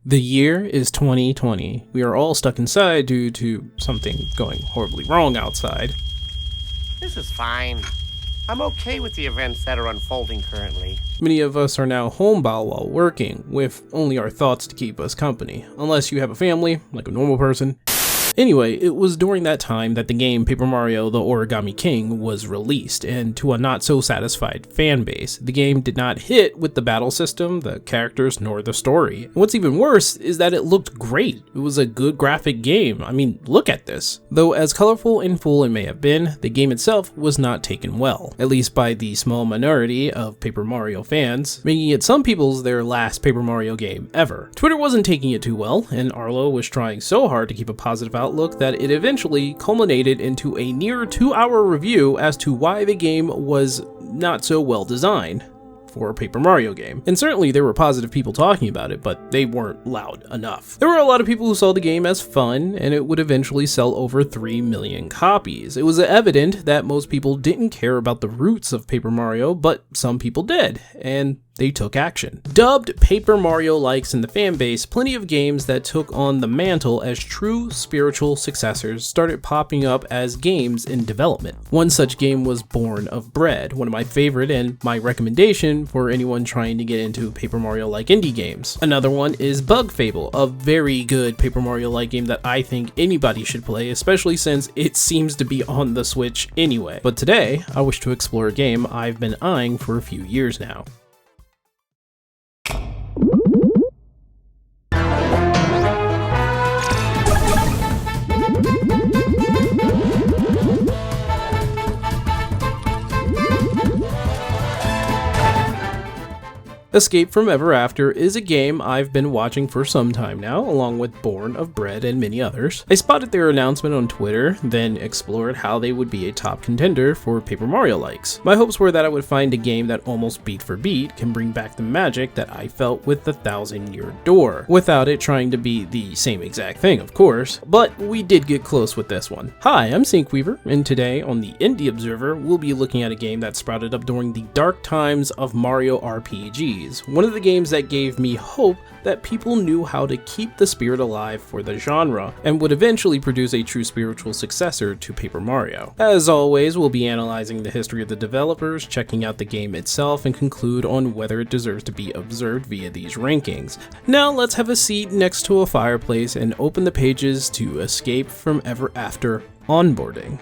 The year is 2020. We are all stuck inside due to something going horribly wrong outside. This is fine. I'm okay with the events that are unfolding currently. Many of us are now homebound while working, with only our thoughts to keep us company. Unless you have a family, like a normal person. Anyway, it was during that time that the game Paper Mario: The Origami King was released, and to a not so satisfied fan base, the game did not hit with the battle system, the characters, nor the story. And what's even worse is that it looked great. It was a good graphic game. I mean, look at this. Though as colorful and full it may have been, the game itself was not taken well, at least by the small minority of Paper Mario fans, making it some people's their last Paper Mario game ever. Twitter wasn't taking it too well, and Arlo was trying so hard to keep a positive outlook that it eventually culminated into a near 2-hour review as to why the game was not so well designed for a Paper Mario game. And certainly there were positive people talking about it, but they weren't loud enough. There were a lot of people who saw the game as fun, and it would eventually sell over 3 million copies. It was evident that most people didn't care about the roots of Paper Mario, but some people did, and they took action. Dubbed Paper Mario likes in the fan base, plenty of games that took on the mantle as true spiritual successors started popping up as games in development. One such game was Born of Bread, one of my favorite and my recommendation for anyone trying to get into Paper Mario-like indie games. Another one is Bug Fable, a very good Paper Mario-like game that I think anybody should play, especially since it seems to be on the Switch anyway. But today, I wish to explore a game I've been eyeing for a few years now. Escape from Ever After is a game I've been watching for some time now, along with Born of Bread and many others. I spotted their announcement on Twitter, then explored how they would be a top contender for Paper Mario likes. My hopes were that I would find a game that almost beat for beat can bring back the magic that I felt with the Thousand Year Door, without it trying to be the same exact thing, of course, but we did get close with this one. Hi, I'm Syncweaver, and today on the Indie Observer, we'll be looking at a game that sprouted up during the dark times of Mario RPGs. One of the games that gave me hope that people knew how to keep the spirit alive for the genre, and would eventually produce a true spiritual successor to Paper Mario. As always, we'll be analyzing the history of the developers, checking out the game itself, and conclude on whether it deserves to be observed via these rankings. Now let's have a seat next to a fireplace and open the pages to Escape from Ever After Onboarding.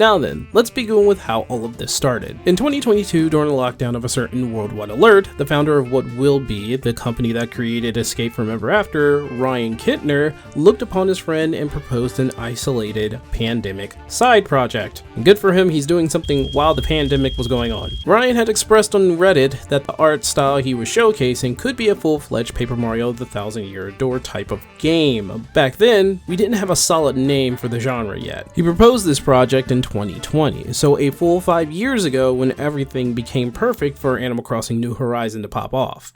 Now then, let's begin with how all of this started. In 2022, during the lockdown of a certain worldwide alert, the founder of what will be the company that created Escape from Ever After, Ryan Kintner, looked upon his friend and proposed an isolated pandemic side project. And good for him, he's doing something while the pandemic was going on. Ryan had expressed on Reddit that the art style he was showcasing could be a full-fledged Paper Mario: The Thousand Year Door type of game. Back then, we didn't have a solid name for the genre yet. He proposed this project in 2020, so a full 5 years ago when everything became perfect for Animal Crossing New Horizon to pop off.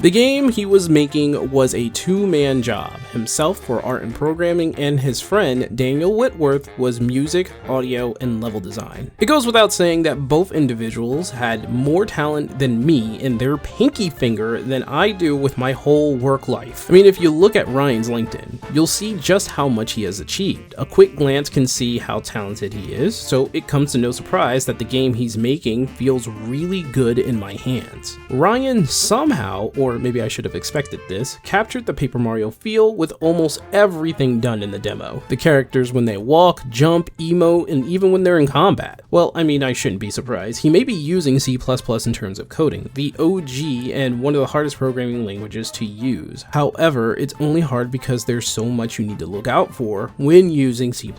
The game he was making was a two-man job, himself for art and programming, and his friend Daniel Whitworth was music, audio, and level design. It goes without saying that both individuals had more talent than me in their pinky finger than I do with my whole work life. I mean, if you look at Ryan's LinkedIn, you'll see just how much he has achieved. A quick glance can see how talented he is, so it comes to no surprise that the game he's making feels really good in my hands. Ryan somehow, or maybe I should have expected this, captured the Paper Mario feel with almost everything done in the demo. The characters when they walk, jump, emote, and even when they're in combat. Well, I mean, I shouldn't be surprised. He may be using C++ in terms of coding, the OG and one of the hardest programming languages to use. However, it's only hard because there's so much you need to look out for when using C++.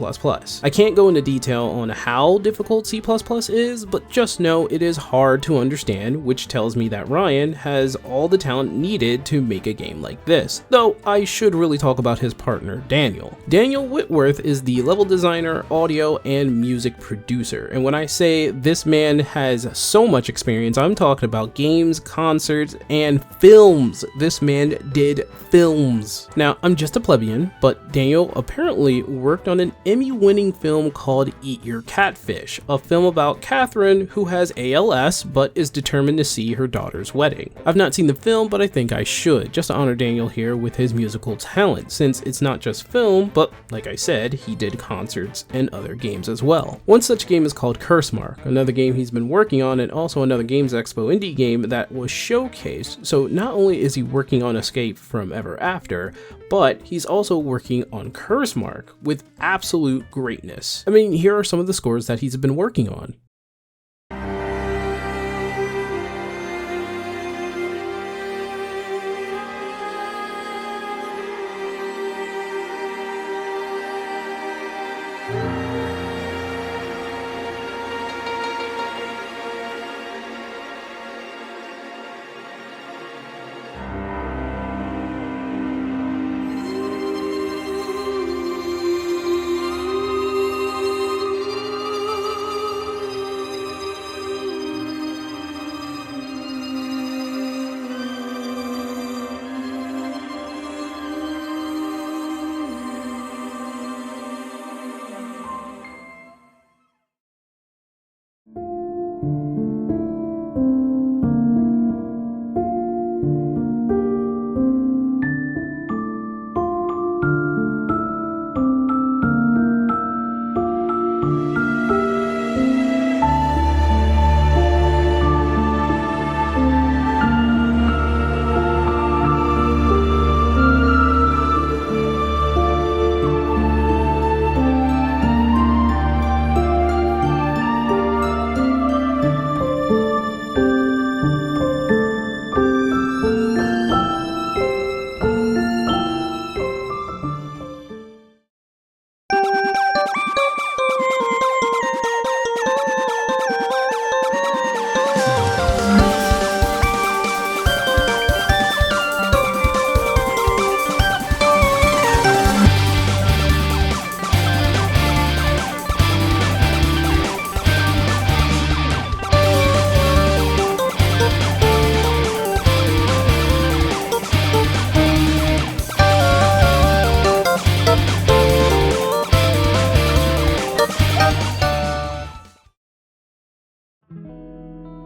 I can't go into detail on how difficult C++ is, but just know it is hard to understand, which tells me that Ryan has all the talent talent needed to make a game like this, though I should really talk about his partner, Daniel. Daniel Whitworth is the level designer, audio, and music producer, and when I say this man has so much experience, I'm talking about games, concerts, and films. This man did films. Now, I'm just a plebeian, but Daniel apparently worked on an Emmy-winning film called Eat Your Catfish, a film about Catherine who has ALS but is determined to see her daughter's wedding. I've not seen the film, but I think I should, just to honor Daniel here with his musical talent, since it's not just film, but like I said, he did concerts and other games as well. One such game is called Cursemark, another game he's been working on, and also another Games Expo indie game that was showcased. So not only is he working on Escape from Ever After, but he's also working on Cursemark with absolute greatness. I mean, here are some of the scores that he's been working on.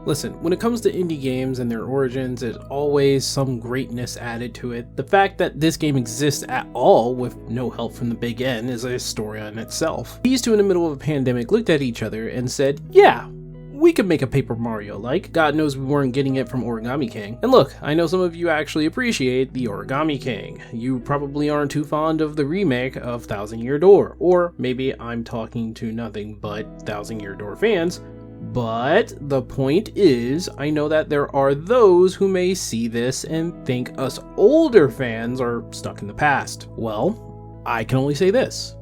Listen, when it comes to indie games and their origins, there's always some greatness added to it. The fact that this game exists at all with no help from the big N is a story on itself. These two in the middle of a pandemic looked at each other and said, yeah, we could make a Paper Mario like. God knows we weren't getting it from Origami King. And look, I know some of you actually appreciate the Origami King. You probably aren't too fond of the remake of Thousand Year Door, or maybe I'm talking to nothing but Thousand Year Door fans. But the point is, I know that there are those who may see this and think us older fans are stuck in the past. Well, I can only say this.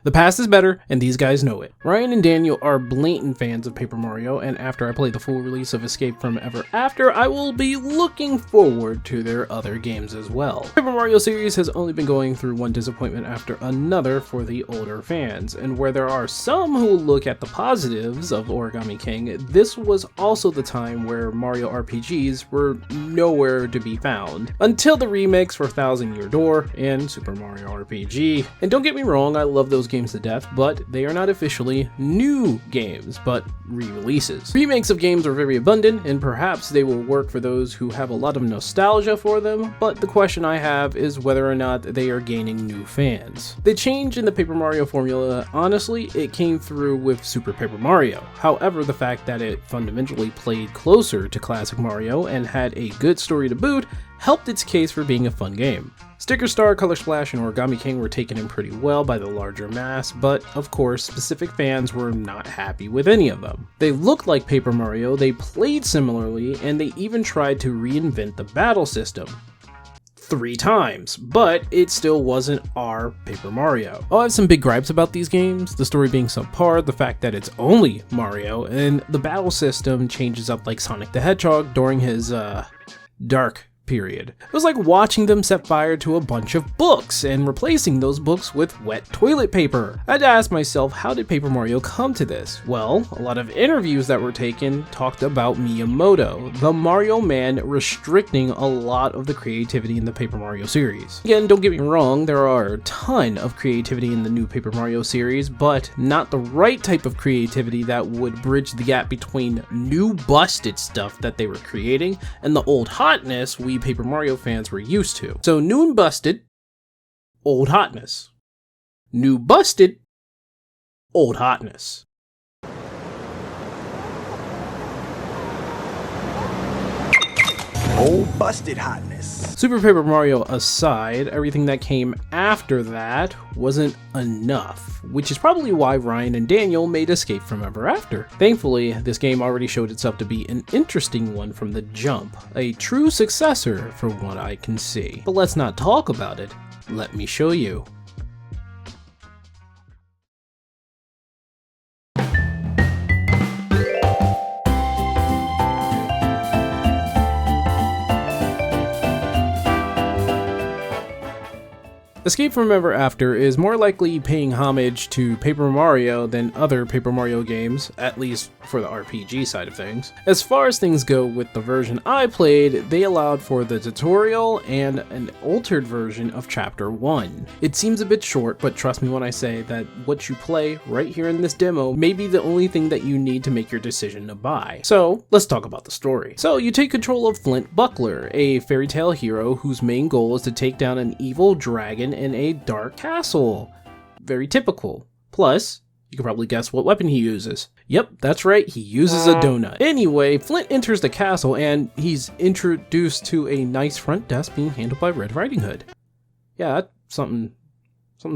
The past is better, and these guys know it. Ryan and Daniel are blatant fans of Paper Mario, and after I play the full release of Escape from Ever After, I will be looking forward to their other games as well. The Paper Mario series has only been going through one disappointment after another for the older fans, and where there are some who look at the positives of Origami King, this was also the time where Mario RPGs were nowhere to be found, until the remakes for Thousand Year Door and Super Mario RPG. And don't get me wrong, I love those games to death, but they are not officially new games, but re-releases. Remakes of games are very abundant, and perhaps they will work for those who have a lot of nostalgia for them, but the question I have is whether or not they are gaining new fans. The change in the Paper Mario formula, honestly, it came through with Super Paper Mario. However, the fact that it fundamentally played closer to classic Mario and had a good story to boot helped its case for being a fun game. Sticker Star, Color Splash, and Origami King were taken in pretty well by the larger mass, but of course, specific fans were not happy with any of them. They looked like Paper Mario, they played similarly, and they even tried to reinvent the battle system. 3 times, but it still wasn't our Paper Mario. I'll have some big gripes about these games, the story being subpar, the fact that it's only Mario, and the battle system changes up like Sonic the Hedgehog during his, dark period. It was like watching them set fire to a bunch of books and replacing those books with wet toilet paper. I had to ask myself, how did Paper Mario come to this? Well, a lot of interviews that were taken talked about Miyamoto, the Mario Man, restricting a lot of the creativity in the Paper Mario series. Again, don't get me wrong, there are a ton of creativity in the new Paper Mario series, but not the right type of creativity that would bridge the gap between new busted stuff that they were creating and the old hotness we Paper Mario fans were used to. So new and busted, old hotness. New busted, old hotness. Old busted hotness. Super Paper Mario aside, everything that came after that wasn't enough, which is probably why Ryan and Daniel made Escape from Ever After. Thankfully, this game already showed itself to be an interesting one from the jump, a true successor from what I can see. But let's not talk about it, let me show you. Escape from Ever After is more likely paying homage to Paper Mario than other Paper Mario games, at least for the RPG side of things. As far as things go with the version I played, they allowed for the tutorial and an altered version of Chapter 1. It seems a bit short, but trust me when I say that what you play right here in this demo may be the only thing that you need to make your decision to buy. So, let's talk about the story. So, you take control of Flint Buckler, a fairy tale hero whose main goal is to take down an evil dragon in a dark castle. Very typical. Plus, you can probably guess what weapon he uses. Yep, that's right, he uses a donut. Anyway, Flint enters the castle and he's introduced to a nice front desk being handled by Red Riding Hood. Yeah, something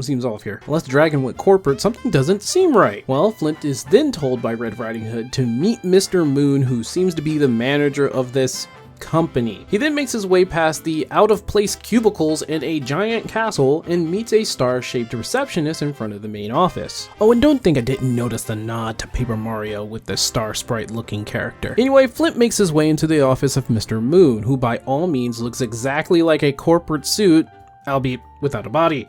seems off here. Unless the dragon went corporate, something doesn't seem right. Well, Flint is then told by Red Riding Hood to meet Mr. Moon, who seems to be the manager of this company. He then makes his way past the out-of-place cubicles in a giant castle and meets a star-shaped receptionist in front of the main office. Oh, and don't think I didn't notice the nod to Paper Mario with the star sprite looking character. Anyway, Flint makes his way into the office of Mr. Moon, who by all means looks exactly like a corporate suit, albeit without a body.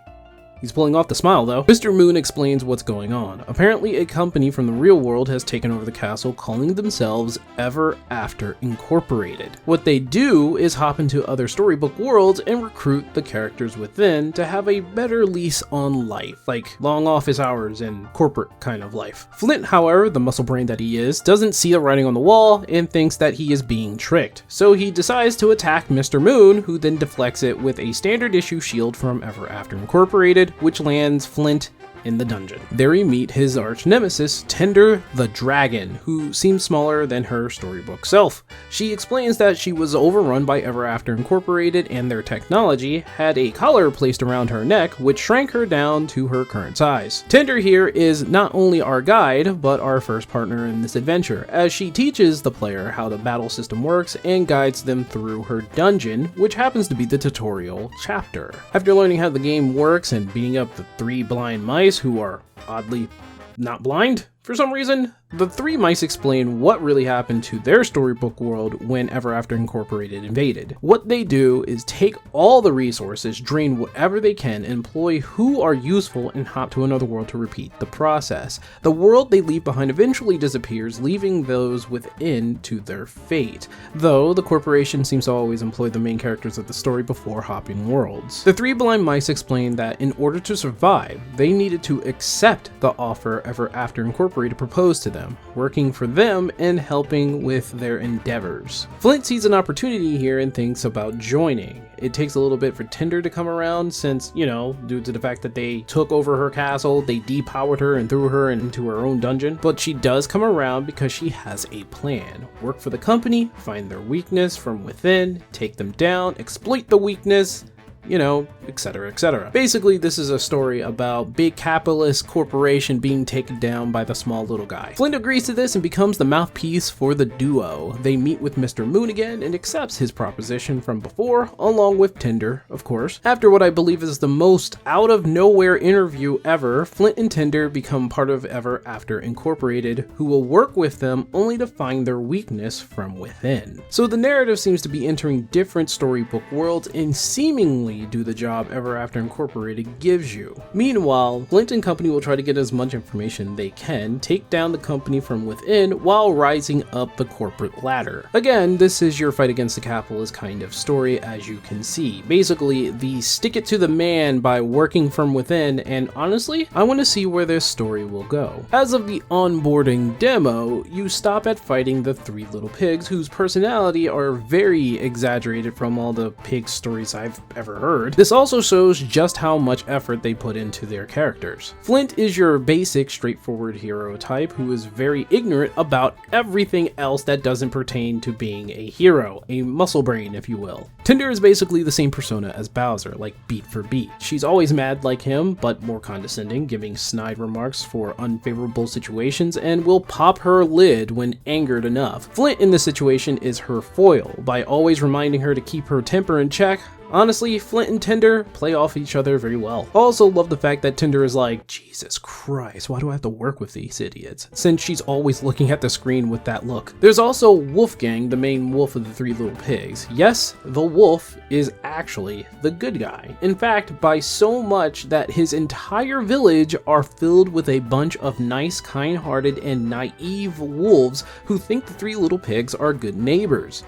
He's pulling off the smile though. Mr. Moon explains what's going on. Apparently a company from the real world has taken over the castle, calling themselves Ever After Incorporated. What they do is hop into other storybook worlds and recruit the characters within to have a better lease on life, like long office hours and corporate kind of life. Flint, however, the muscle brain that he is, doesn't see the writing on the wall and thinks that he is being tricked. So he decides to attack Mr. Moon, who then deflects it with a standard issue shield from Ever After Incorporated, which lands Flint in the dungeon. There we meet his arch nemesis, Tender the Dragon, who seems smaller than her storybook self. She explains that she was overrun by Ever After Incorporated and their technology had a collar placed around her neck which shrank her down to her current size. Tender here is not only our guide, but our first partner in this adventure, as she teaches the player how the battle system works and guides them through her dungeon, which happens to be the tutorial chapter. After learning how the game works and beating up the 3 blind mice who are oddly not blind for some reason, the 3 mice explain what really happened to their storybook world when Ever After Incorporated invaded. What they do is take all the resources, drain whatever they can, employ who are useful, and hop to another world to repeat the process. The world they leave behind eventually disappears, leaving those within to their fate, though the corporation seems to always employ the main characters of the story before hopping worlds. The 3 blind mice explain that in order to survive, they needed to accept the offer Ever After Incorporated proposed to them, working for them and helping with their endeavors. Flint sees an opportunity here and thinks about joining. It takes a little bit for Tender to come around since, you know, due to the fact that they took over her castle, they depowered her and threw her into her own dungeon, but she does come around because she has a plan. Work for the company, find their weakness from within, take them down, exploit the weakness, you know, etc, etc. Basically, this is a story about big capitalist corporation being taken down by the small little guy. Flint agrees to this and becomes the mouthpiece for the duo. They meet with Mr. Moon again and accepts his proposition from before, along with Tinder, of course. After what I believe is the most out of nowhere interview ever, Flint and Tinder become part of Ever After Incorporated, who will work with them only to find their weakness from within. So the narrative seems to be entering different storybook worlds and seemingly do the job Ever After Incorporated gives you. Meanwhile, Flint and company will try to get as much information they can, take down the company from within while rising up the corporate ladder. Again, this is your fight against the capitalist kind of story, as you can see. Basically, the stick it to the man by working from within, and honestly, I want to see where this story will go. As of the onboarding demo, you stop at fighting the three little pigs, whose personality are very exaggerated from all the pig stories I've ever heard. This also shows just how much effort they put into their characters. Flint is your basic, straightforward hero type who is very ignorant about everything else that doesn't pertain to being a hero, a muscle brain if you will. Tinder is basically the same persona as Bowser, like beat for beat. She's always mad like him, but more condescending, giving snide remarks for unfavorable situations, and will pop her lid when angered enough. Flint in this situation is her foil, by always reminding her to keep her temper in check. Honestly, Flint and Tinder play off each other very well. Also love the fact that Tinder is like, Jesus Christ, why do I have to work with these idiots? Since she's always looking at the screen with that look. There's also Wolfgang, the main wolf of the three little pigs. Yes, the wolf is actually the good guy. In fact, by so much that his entire village are filled with a bunch of nice, kind-hearted, and naive wolves who think the three little pigs are good neighbors.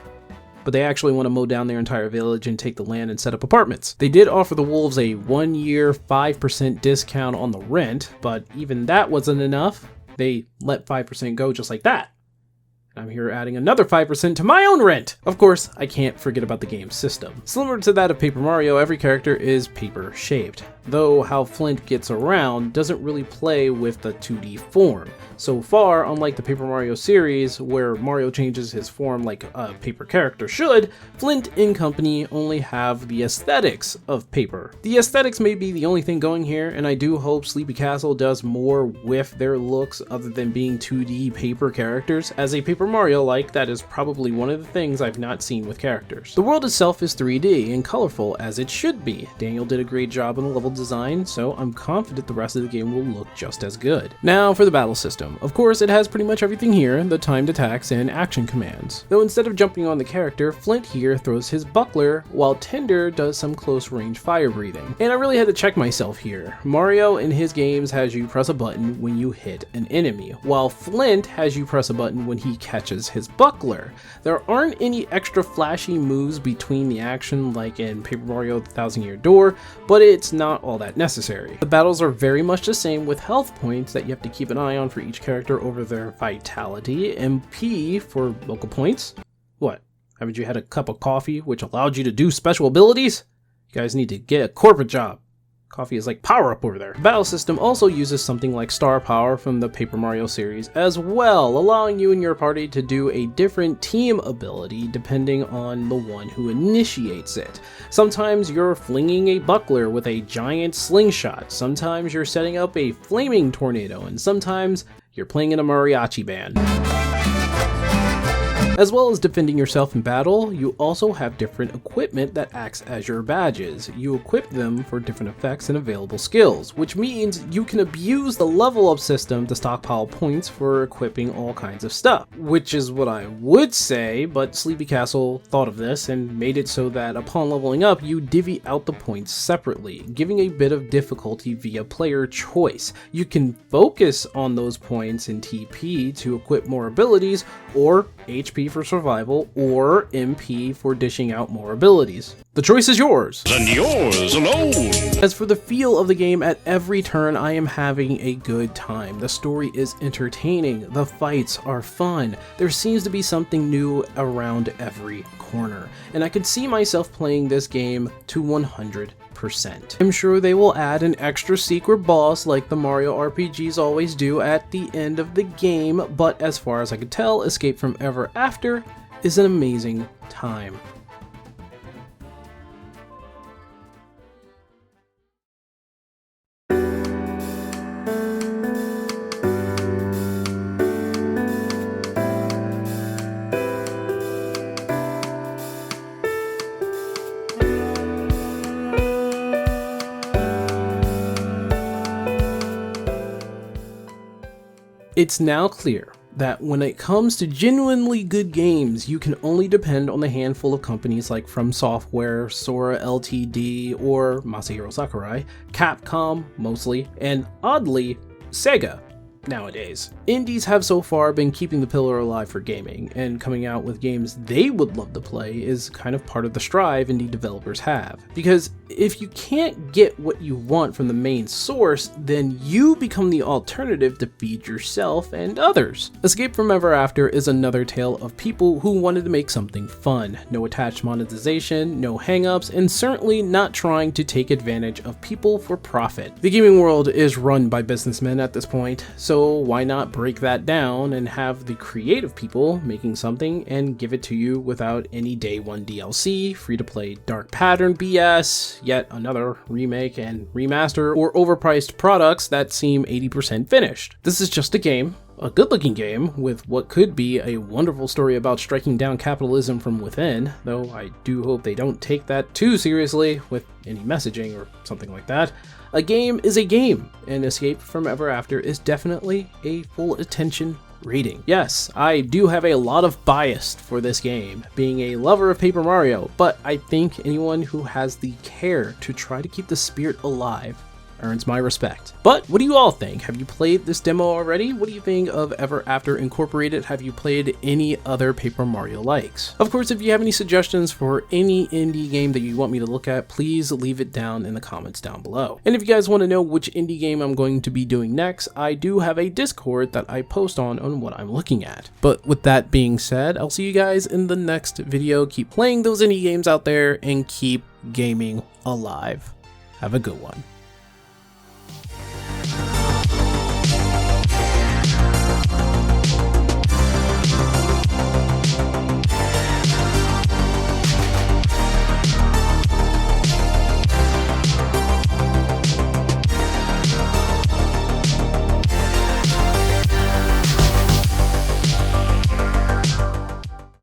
But they actually want to mow down their entire village and take the land and set up apartments. They did offer the wolves a 1-year 5% discount on the rent, but even that wasn't enough. They let 5% go just like that. I'm here adding another 5% to my own rent! Of course, I can't forget about the game's system. Similar to that of Paper Mario, every character is paper-shaped, though how Flint gets around doesn't really play with the 2D form. So far, unlike the Paper Mario series, where Mario changes his form like a paper character should, Flint and company only have the aesthetics of paper. The aesthetics may be the only thing going here, and I do hope Sleepy Castle does more with their looks other than being 2D paper characters. As a Paper Mario-like, that is probably one of the things I've not seen with characters. The world itself is 3D and colorful as it should be. Daniel did a great job on the level design, so I'm confident the rest of the game will look just as good. Now for the battle system. Of course, it has pretty much everything here, the timed attacks and action commands. Though instead of jumping on the character, Flint here throws his buckler, while Tinder does some close range fire breathing. And I really had to check myself here. Mario in his games has you press a button when you hit an enemy, while Flint has you press a button when he catches his buckler. There aren't any extra flashy moves between the action like in Paper Mario The Thousand Year Door, but it's not all that necessary. The battles are very much the same, with health points that you have to keep an eye on for each character over their vitality, MP for local points. What? Haven't you had a cup of coffee which allowed you to do special abilities? You guys need to get a corporate job. Coffee is like power up over there. The battle system also uses something like Star Power from the Paper Mario series as well, allowing you and your party to do a different team ability depending on the one who initiates it. Sometimes you're flinging a buckler with a giant slingshot, sometimes you're setting up a flaming tornado, and sometimes you're playing in a mariachi band. As well as defending yourself in battle, you also have different equipment that acts as your badges. You equip them for different effects and available skills, which means you can abuse the level up system to stockpile points for equipping all kinds of stuff. Which is what I would say, but Sleepy Castle thought of this and made it so that upon leveling up, you divvy out the points separately, giving a bit of difficulty via player choice. You can focus on those points in TP to equip more abilities, or HP for survival, or MP for dishing out more abilities. The choice is yours, and yours alone! As for the feel of the game, at every turn I am having a good time. The story is entertaining, the fights are fun, there seems to be something new around every corner, and I could see myself playing this game to 100%. I'm sure they will add an extra secret boss like the Mario RPGs always do at the end of the game, but as far as I could tell, Escape from Ever After is an amazing time. It's now clear that when it comes to genuinely good games, you can only depend on the handful of companies like From Software, Sora Ltd, or Masahiro Sakurai, Capcom mostly, and oddly, Sega. Nowadays, indies have so far been keeping the pillar alive for gaming, and coming out with games they would love to play is kind of part of the strive indie developers have. Because if you can't get what you want from the main source, then you become the alternative to feed yourself and others. Escape from Ever After is another tale of people who wanted to make something fun. No attached monetization, no hangups, and certainly not trying to take advantage of people for profit. The gaming world is run by businessmen at this point, so why not break that down and have the creative people making something and give it to you without any day one DLC, free to play Dark Pattern BS, yet another remake and remaster, or overpriced products that seem 80% finished. This is just a game, a good-looking game with what could be a wonderful story about striking down capitalism from within, though I do hope they don't take that too seriously with any messaging or something like that. A game is a game, and Escape from Ever After is definitely a full attention rating. Yes, I do have a lot of bias for this game, being a lover of Paper Mario, but I think anyone who has the care to try to keep the spirit alive earns my respect. But what do you all think? Have you played this demo already? What do you think of Ever After Incorporated? Have you played any other Paper Mario likes? Of course, if you have any suggestions for any indie game that you want me to look at, please leave it down in the comments down below. And if you guys want to know which indie game I'm going to be doing next, I do have a Discord that I post on what I'm looking at. But with that being said, I'll see you guys in the next video. Keep playing those indie games out there and keep gaming alive. Have a good one.